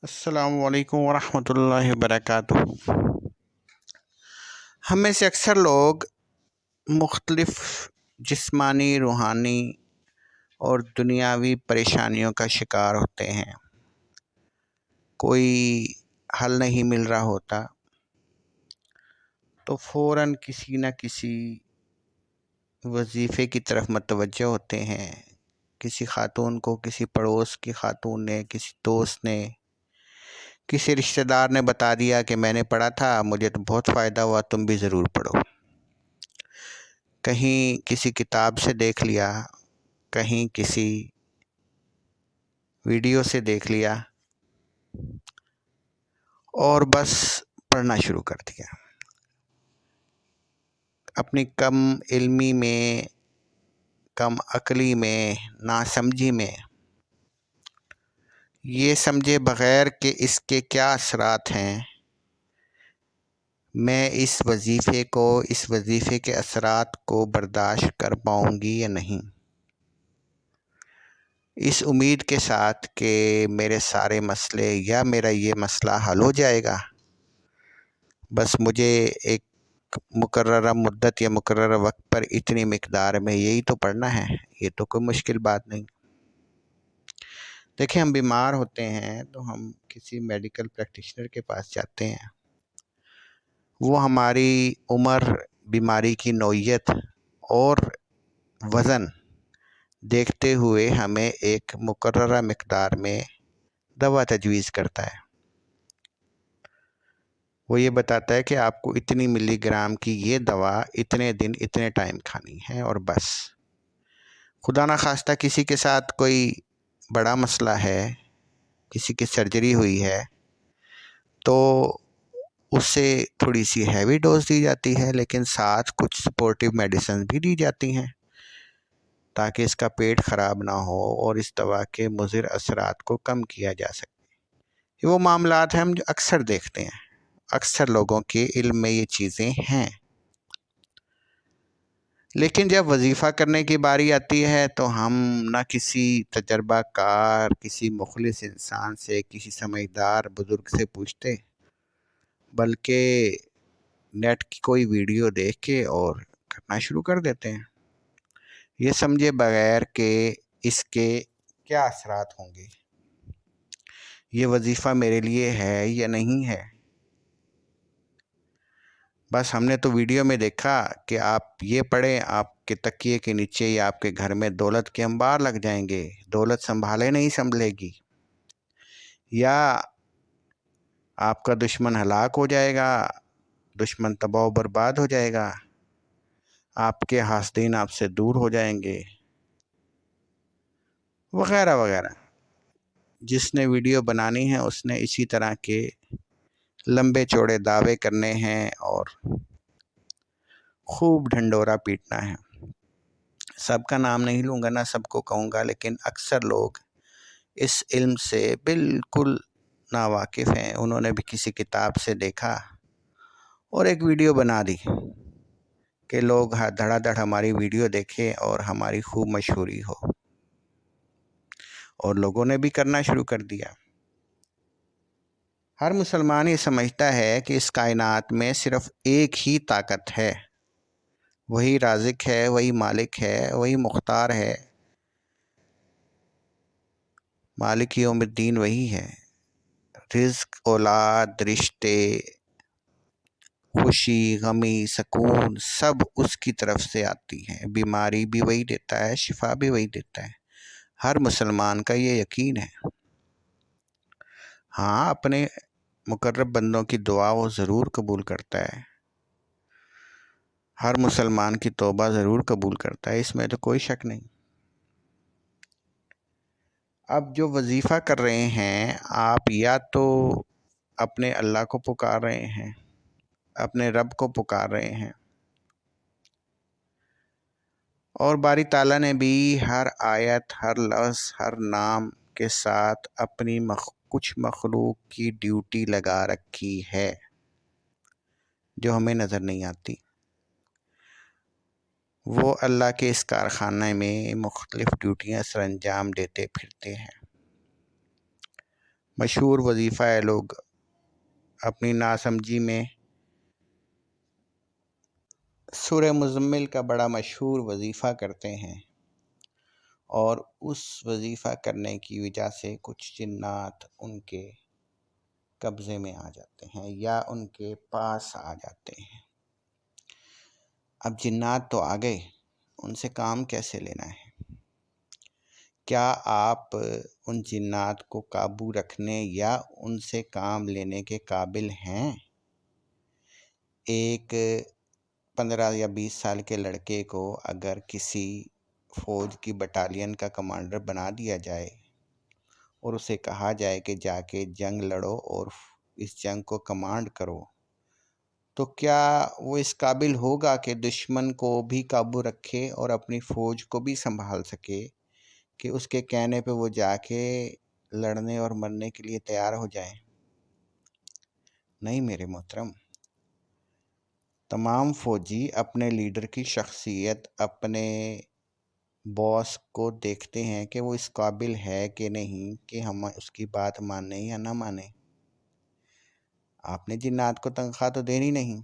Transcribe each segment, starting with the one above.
السلام علیکم ورحمۃ اللہ وبرکاتہ۔ ہم میں سے اکثر لوگ مختلف جسمانی، روحانی اور دنیاوی پریشانیوں کا شکار ہوتے ہیں۔ کوئی حل نہیں مل رہا ہوتا تو فوراً کسی نہ کسی وظیفے کی طرف متوجہ ہوتے ہیں۔ کسی خاتون کو کسی پڑوس کی خاتون نے، کسی دوست نے، کسی رشتہ دار نے بتا دیا کہ میں نے پڑھا تھا، مجھے تو بہت فائدہ ہوا، تم بھی ضرور پڑھو۔ کہیں کسی کتاب سے دیکھ لیا، کہیں کسی ویڈیو سے دیکھ لیا اور بس پڑھنا شروع کر دیا۔ اپنی کم علمی میں، کم عقلی میں، ناسمجھی میں یہ سمجھے بغیر کہ اس کے کیا اثرات ہیں، میں اس وظیفے کے اثرات کو برداشت کر پاؤں گی یا نہیں، اس امید کے ساتھ کہ میرے سارے مسئلے یا میرا یہ مسئلہ حل ہو جائے گا، بس مجھے ایک مقررہ مدت یا مقررہ وقت پر اتنی مقدار میں یہی تو پڑھنا ہے، یہ تو کوئی مشکل بات نہیں۔ دیکھیں، ہم بیمار ہوتے ہیں تو ہم کسی میڈیکل پریکٹیشنر کے پاس جاتے ہیں۔ وہ ہماری عمر، بیماری کی نوعیت اور وزن دیکھتے ہوئے ہمیں ایک مقررہ مقدار میں دوا تجویز کرتا ہے۔ وہ یہ بتاتا ہے کہ آپ کو اتنی ملی گرام کی یہ دوا اتنے دن اتنے ٹائم کھانی ہے، اور بس۔ خدا نخواستہ کسی کے ساتھ کوئی بڑا مسئلہ ہے، کسی کی سرجری ہوئی ہے، تو اس سے تھوڑی سی ہیوی ڈوز دی جاتی ہے، لیکن ساتھ کچھ سپورٹیو میڈیسن بھی دی جاتی ہیں تاکہ اس کا پیٹ خراب نہ ہو اور اس دوا کے مضر اثرات کو کم کیا جا سکے۔ یہ وہ معاملات ہیں ہم جو اکثر دیکھتے ہیں، اکثر لوگوں کے علم میں یہ چیزیں ہیں۔ لیکن جب وظیفہ کرنے کی باری آتی ہے تو ہم نہ کسی تجربہ کار، کسی مخلص انسان سے، کسی سمجھدار بزرگ سے پوچھتے، بلکہ نیٹ کی کوئی ویڈیو دیکھ کے اور کرنا شروع کر دیتے ہیں، یہ سمجھے بغیر کہ اس کے کیا اثرات ہوں گے، یہ وظیفہ میرے لیے ہے یا نہیں ہے۔ بس ہم نے تو ویڈیو میں دیکھا کہ آپ یہ پڑھیں، آپ کے تکیے کے نیچے یا آپ کے گھر میں دولت کے انبار لگ جائیں گے، دولت سنبھالے نہیں سنبھلے گی، یا آپ کا دشمن ہلاک ہو جائے گا، دشمن تباہ و برباد ہو جائے گا، آپ کے حاسدین آپ سے دور ہو جائیں گے، وغیرہ وغیرہ۔ جس نے ویڈیو بنانی ہے اس نے اسی طرح کے لمبے چوڑے دعوے کرنے ہیں اور خوب ڈھنڈورا پیٹنا ہے۔ سب کا نام نہیں لوں گا، نہ سب کو کہوں گا، لیکن اکثر لوگ اس علم سے بالکل ناواقف ہیں۔ انہوں نے بھی کسی کتاب سے دیکھا اور ایک ویڈیو بنا دی کہ لوگ دھڑا دھڑ ہماری ویڈیو دیکھیں اور ہماری خوب مشہوری ہو، اور لوگوں نے بھی کرنا شروع کر دیا۔ ہر مسلمان یہ سمجھتا ہے کہ اس کائنات میں صرف ایک ہی طاقت ہے، وہی رازق ہے، وہی مالک ہے، وہی مختار ہے، مالک یوم الدین وہی ہے۔ رزق، اولاد، رشتے، خوشی، غمی، سکون سب اس کی طرف سے آتی ہیں۔ بیماری بھی وہی دیتا ہے، شفا بھی وہی دیتا ہے۔ ہر مسلمان کا یہ یقین ہے۔ ہاں، اپنے مقرب بندوں کی دعا وہ ضرور قبول کرتا ہے، ہر مسلمان کی توبہ ضرور قبول کرتا ہے، اس میں تو کوئی شک نہیں۔ اب جو وظیفہ کر رہے ہیں آپ، یا تو اپنے اللہ کو پکار رہے ہیں، اپنے رب کو پکار رہے ہیں، اور باری تعالیٰ نے بھی ہر آیت، ہر لفظ، ہر نام کے ساتھ اپنی کچھ مخلوق کی ڈیوٹی لگا رکھی ہے جو ہمیں نظر نہیں آتی۔ وہ اللہ کے اس کارخانے میں مختلف ڈیوٹیاں سر انجام دیتے پھرتے ہیں۔ مشہور وظیفہ ہے، لوگ اپنی ناسمجھی میں سورہ مزمل کا بڑا مشہور وظیفہ کرتے ہیں، اور اس وظیفہ کرنے کی وجہ سے کچھ جنات ان کے قبضے میں آ جاتے ہیں یا ان کے پاس آ جاتے ہیں۔ اب جنات تو آ گئے، ان سے کام کیسے لینا ہے؟ کیا آپ ان جنات کو قابو رکھنے یا ان سے کام لینے کے قابل ہیں؟ ایک 15 یا 20 سال کے لڑکے کو اگر کسی فوج کی بٹالین کا کمانڈر بنا دیا جائے اور اسے کہا جائے کہ جا کے جنگ لڑو اور اس جنگ کو کمانڈ کرو، تو کیا وہ اس قابل ہوگا کہ دشمن کو بھی قابو رکھے اور اپنی فوج کو بھی سنبھال سکے کہ اس کے کہنے پہ وہ جا کے لڑنے اور مرنے کے لیے تیار ہو جائیں؟ نہیں میرے محترم، تمام فوجی اپنے لیڈر کی شخصیت، اپنے باس کو دیکھتے ہیں کہ وہ اس قابل ہے کہ نہیں کہ ہم اس کی بات مانیں یا نہ مانیں۔ آپ نے جنات کو تنخواہ تو دینی نہیں،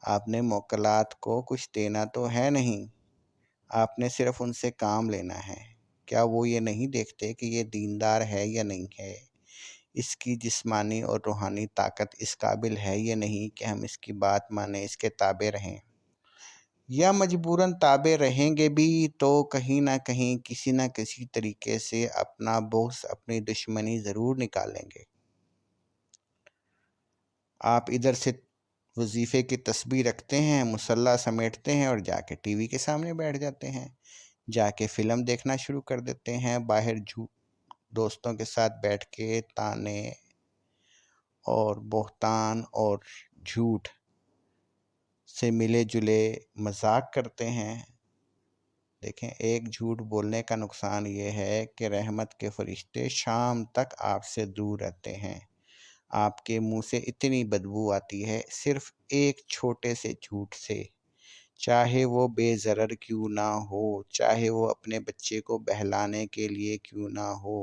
آپ نے موکلات کو کچھ دینا تو ہے نہیں، آپ نے صرف ان سے کام لینا ہے۔ کیا وہ یہ نہیں دیکھتے کہ یہ دیندار ہے یا نہیں ہے؟ اس کی جسمانی اور روحانی طاقت اس قابل ہے یا نہیں کہ ہم اس کی بات مانیں، اس کے تابع رہیں؟ یا مجبوراً تابع رہیں گے بھی تو کہیں نہ کہیں کسی نہ کسی طریقے سے اپنا بغض، اپنی دشمنی ضرور نکالیں گے۔ آپ ادھر سے وظیفے کی تسبیح رکھتے ہیں، مسلح سمیٹتے ہیں اور جا کے ٹی وی کے سامنے بیٹھ جاتے ہیں، جا کے فلم دیکھنا شروع کر دیتے ہیں، باہر دوستوں کے ساتھ بیٹھ کے تانے اور بہتان اور جھوٹ سے ملے جلے مذاق کرتے ہیں۔ دیکھیں، ایک جھوٹ بولنے کا نقصان یہ ہے کہ رحمت کے فرشتے شام تک آپ سے دور رہتے ہیں۔ آپ کے منہ سے اتنی بدبو آتی ہے صرف ایک چھوٹے سے جھوٹ سے، چاہے وہ بے ضرر کیوں نہ ہو، چاہے وہ اپنے بچے کو بہلانے کے لیے کیوں نہ ہو،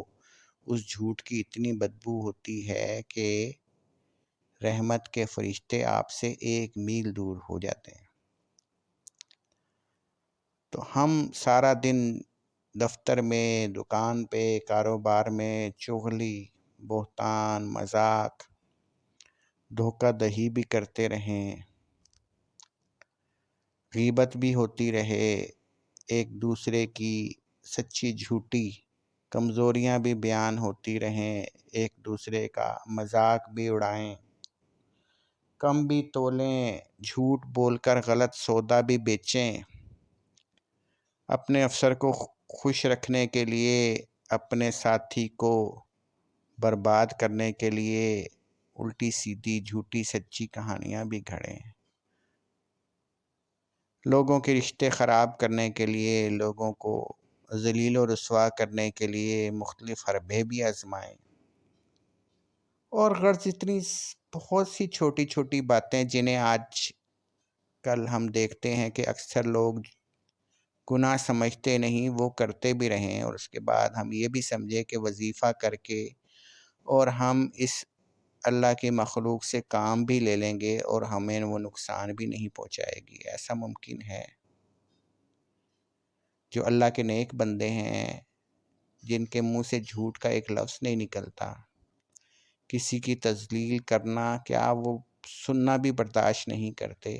اس جھوٹ کی اتنی بدبو ہوتی ہے کہ رحمت کے فرشتے آپ سے 1 میل دور ہو جاتے ہیں۔ تو ہم سارا دن دفتر میں، دکان پہ، کاروبار میں چغلی، بہتان، مذاق، دھوکہ دہی بھی کرتے رہیں، غیبت بھی ہوتی رہے، ایک دوسرے کی سچی جھوٹی کمزوریاں بھی بیان ہوتی رہیں، ایک دوسرے کا مذاق بھی اڑائیں، کم بھی تولیں، جھوٹ بول کر غلط سودا بھی بیچیں، اپنے افسر کو خوش رکھنے کے لیے، اپنے ساتھی کو برباد کرنے کے لیے الٹی سیدھی جھوٹی سچی کہانیاں بھی گھڑیں، لوگوں کے رشتے خراب کرنے کے لیے، لوگوں کو ذلیل و رسوا کرنے کے لیے مختلف حربے بھی آزمائیں، اور غرض اتنی بہت سی چھوٹی چھوٹی باتیں جنہیں آج کل ہم دیکھتے ہیں کہ اکثر لوگ گناہ سمجھتے نہیں، وہ کرتے بھی رہیں، اور اس کے بعد ہم یہ بھی سمجھے کہ وظیفہ کر کے اور ہم اس اللہ کی مخلوق سے کام بھی لے لیں گے اور ہمیں وہ نقصان بھی نہیں پہنچائے گی۔ ایسا ممکن ہے؟ جو اللہ کے نیک بندے ہیں، جن کے منہ سے جھوٹ کا ایک لفظ نہیں نکلتا، کسی کی تذلیل کرنا کیا وہ سننا بھی برداشت نہیں کرتے،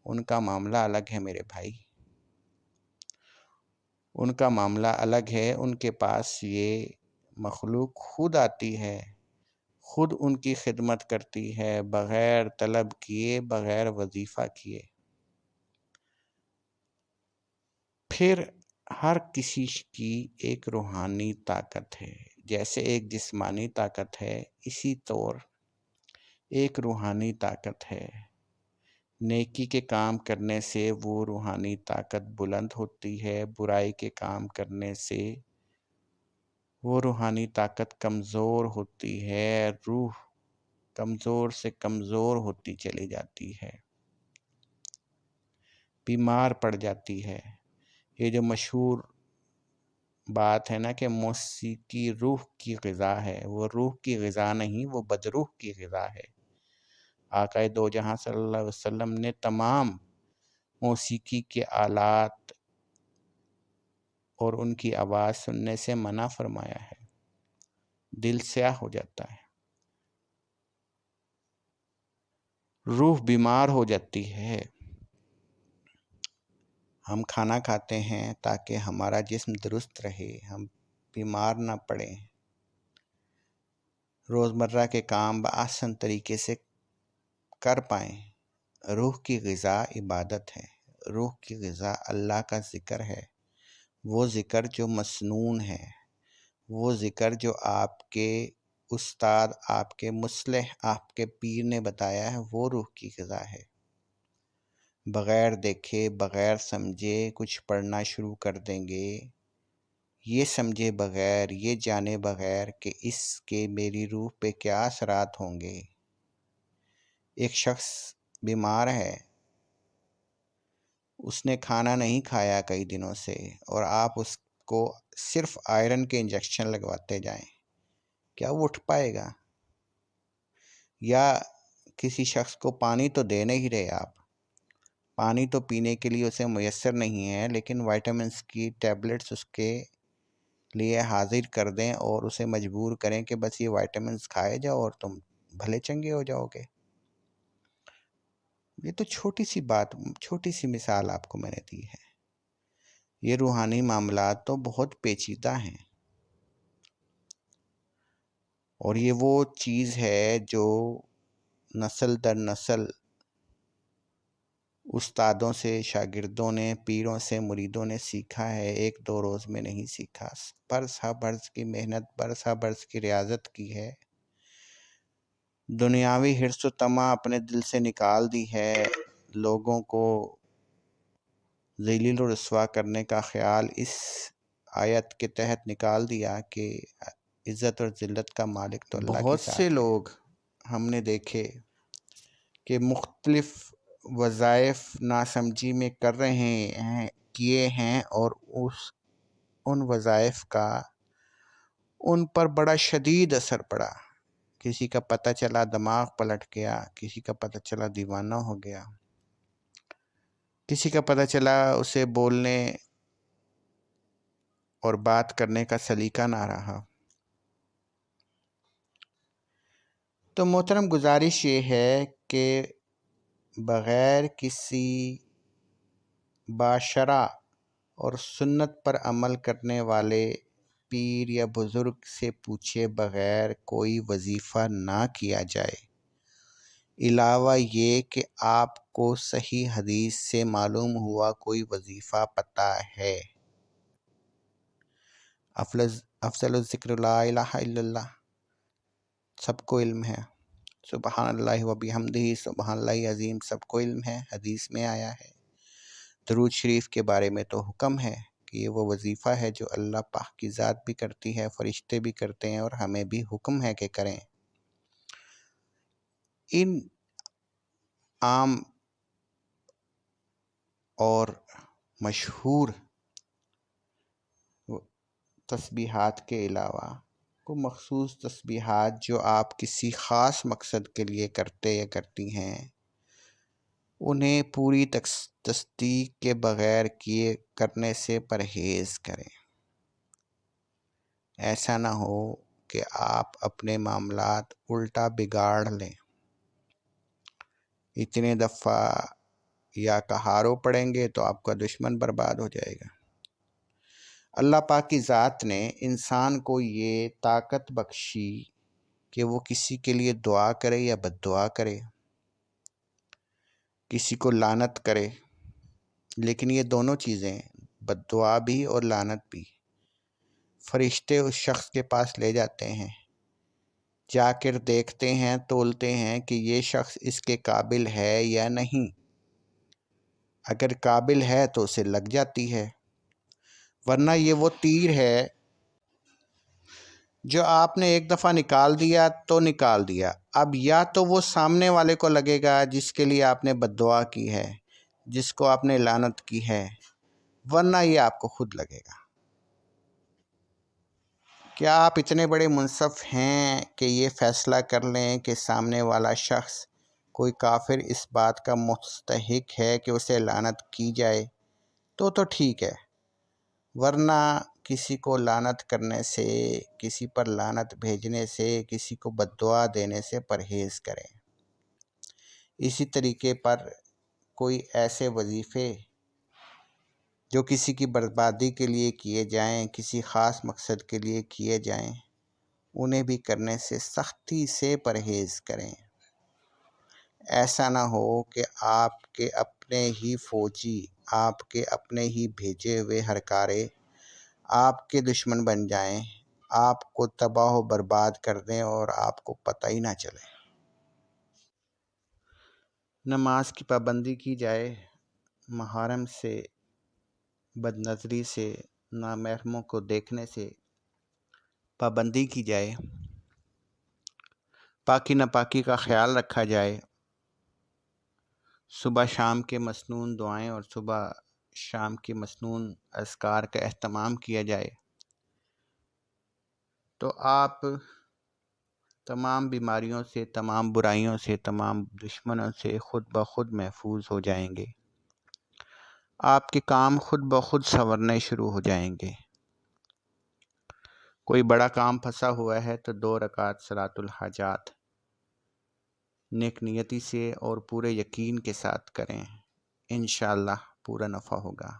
ان کا معاملہ الگ ہے میرے بھائی، ان کا معاملہ الگ ہے۔ ان کے پاس یہ مخلوق خود آتی ہے، خود ان کی خدمت کرتی ہے، بغیر طلب کیے، بغیر وظیفہ کیے۔ پھر ہر کسی کی ایک روحانی طاقت ہے، جیسے ایک جسمانی طاقت ہے، اسی طور ایک روحانی طاقت ہے۔ نیکی کے کام کرنے سے وہ روحانی طاقت بلند ہوتی ہے، برائی کے کام کرنے سے وہ روحانی طاقت کمزور ہوتی ہے، روح کمزور سے کمزور ہوتی چلی جاتی ہے، بیمار پڑ جاتی ہے۔ یہ جو مشہور بات ہے نا کہ موسیقی روح کی غذا ہے، وہ روح کی غذا نہیں، وہ بدروح کی غذا ہے۔ آقا دو جہاں صلی اللہ علیہ وسلم نے تمام موسیقی کے آلات اور ان کی آواز سننے سے منع فرمایا ہے، دل سیاہ ہو جاتا ہے، روح بیمار ہو جاتی ہے۔ ہم کھانا کھاتے ہیں تاکہ ہمارا جسم درست رہے، ہم بیمار نہ پڑیں، روزمرہ کے کام بآسان طریقے سے کر پائیں۔ روح کی غذا عبادت ہے، روح کی غذا اللہ کا ذکر ہے، وہ ذکر جو مسنون ہے، وہ ذکر جو آپ کے استاد، آپ کے مصلح، آپ کے پیر نے بتایا ہے، وہ روح کی غذا ہے۔ بغیر دیکھے، بغیر سمجھے کچھ پڑھنا شروع کر دیں گے، یہ سمجھے بغیر، یہ جانے بغیر کہ اس کے میری روح پہ کیا اثرات ہوں گے۔ ایک شخص بیمار ہے، اس نے کھانا نہیں کھایا کئی دنوں سے، اور آپ اس کو صرف آئرن کے انجیکشن لگواتے جائیں، کیا وہ اٹھ پائے گا؟ یا کسی شخص کو پانی تو دے نہیں رہے آپ، پانی تو پینے کے لیے اسے میسر نہیں ہے، لیکن وائٹامنس کی ٹیبلٹس اس کے لیے حاضر کر دیں اور اسے مجبور کریں کہ بس یہ وائٹامنس کھائے جاؤ اور تم بھلے چنگے ہو جاؤ گے۔ یہ تو چھوٹی سی مثال آپ کو میں نے دی ہے۔ یہ روحانی معاملات تو بہت پیچیدہ ہیں، اور یہ وہ چیز ہے جو نسل در نسل استادوں سے، شاگردوں نے، پیروں سے، مریدوں نے سیکھا ہے، ایک دو روز میں نہیں سیکھا، برس ہا برس کی محنت، برس ہا برس کی ریاضت کی ہے۔ دنیاوی حرص و طمع اپنے دل سے نکال دی ہے، لوگوں کو ذلیل و رسوا کرنے کا خیال اس آیت کے تحت نکال دیا کہ عزت اور ذلت کا مالک تو اللہ کی ذات ہے۔ بہت سے لوگ ہم نے دیکھے کہ مختلف وظائف ناسمجھی میں کر رہے ہیں، کیے ہیں، اور ان وظائف کا ان پر بڑا شدید اثر پڑا۔ کسی کا پتہ چلا دماغ پلٹ گیا، کسی کا پتہ چلا دیوانہ ہو گیا، کسی کا پتہ چلا اسے بولنے اور بات کرنے کا سلیقہ نہ رہا۔ تو محترم گزارش یہ ہے کہ بغیر کسی باشرع اور سنت پر عمل کرنے والے پیر یا بزرگ سے پوچھے بغیر کوئی وظیفہ نہ کیا جائے، علاوہ یہ کہ آپ کو صحیح حدیث سے معلوم ہوا کوئی وظیفہ پتہ ہے۔ افضل الذکر لا الہ الا اللہ، سب کو علم ہے۔ سبحان اللہ و بحمدہ، سبحان اللہ عظیم، سب کو علم ہے، حدیث میں آیا ہے۔ درود شریف کے بارے میں تو حکم ہے کہ یہ وہ وظیفہ ہے جو اللہ پاک کی ذات بھی کرتی ہے، فرشتے بھی کرتے ہیں، اور ہمیں بھی حکم ہے کہ کریں۔ ان عام اور مشہور تسبیحات کے علاوہ کو مخصوص تسبیحات جو آپ کسی خاص مقصد کے لیے کرتے یا کرتی ہیں، انہیں پوری تصدیق کے بغیر کرنے سے پرہیز کریں۔ ایسا نہ ہو کہ آپ اپنے معاملات الٹا بگاڑ لیں۔ اتنے دفعہ یا کہارو پڑیں گے تو آپ کا دشمن برباد ہو جائے گا۔ اللہ پاک کی ذات نے انسان کو یہ طاقت بخشی کہ وہ کسی کے لیے دعا کرے یا بد دعا کرے، کسی کو لعنت کرے، لیکن یہ دونوں چیزیں، بد دعا بھی اور لعنت بھی، فرشتے اس شخص کے پاس لے جاتے ہیں، جا کر دیکھتے ہیں، تولتے ہیں کہ یہ شخص اس کے قابل ہے یا نہیں۔ اگر قابل ہے تو اسے لگ جاتی ہے، ورنہ یہ وہ تیر ہے جو آپ نے ایک دفعہ نکال دیا تو نکال دیا، اب یا تو وہ سامنے والے کو لگے گا جس کے لیے آپ نے بد دعا کی ہے، جس کو آپ نے لعنت کی ہے، ورنہ یہ آپ کو خود لگے گا۔ کیا آپ اتنے بڑے منصف ہیں کہ یہ فیصلہ کر لیں کہ سامنے والا شخص کوئی کافر اس بات کا مستحق ہے کہ اسے لعنت کی جائے تو ٹھیک ہے، ورنہ کسی کو لعنت کرنے سے، کسی پر لعنت بھیجنے سے، کسی کو بد دعا دینے سے پرہیز کریں۔ اسی طریقے پر کوئی ایسے وظیفے جو کسی کی بربادی کے لیے کیے جائیں، کسی خاص مقصد کے لیے کیے جائیں، انہیں بھی کرنے سے سختی سے پرہیز کریں۔ ایسا نہ ہو کہ آپ کے اپنے ہی فوجی، آپ کے اپنے ہی بھیجے ہوئے ہرکارے آپ کے دشمن بن جائیں، آپ کو تباہ و برباد کر دیں اور آپ کو پتہ ہی نہ چلے۔ نماز کی پابندی کی جائے، محارم سے، بد نظری سے، نامحرموں کو دیکھنے سے پابندی کی جائے، پاکی ناپاکی کا خیال رکھا جائے، صبح شام کے مسنون دعائیں اور صبح شام کے مسنون اذکار کا اہتمام کیا جائے، تو آپ تمام بیماریوں سے، تمام برائیوں سے، تمام دشمنوں سے خود بخود محفوظ ہو جائیں گے۔ آپ کے کام خود بخود سنورنے شروع ہو جائیں گے۔ کوئی بڑا کام پھنسا ہوا ہے تو 2 رکعت صلاۃ الحاجات نیک نیتی سے اور پورے یقین کے ساتھ کریں، انشاءاللہ پورا نفع ہوگا۔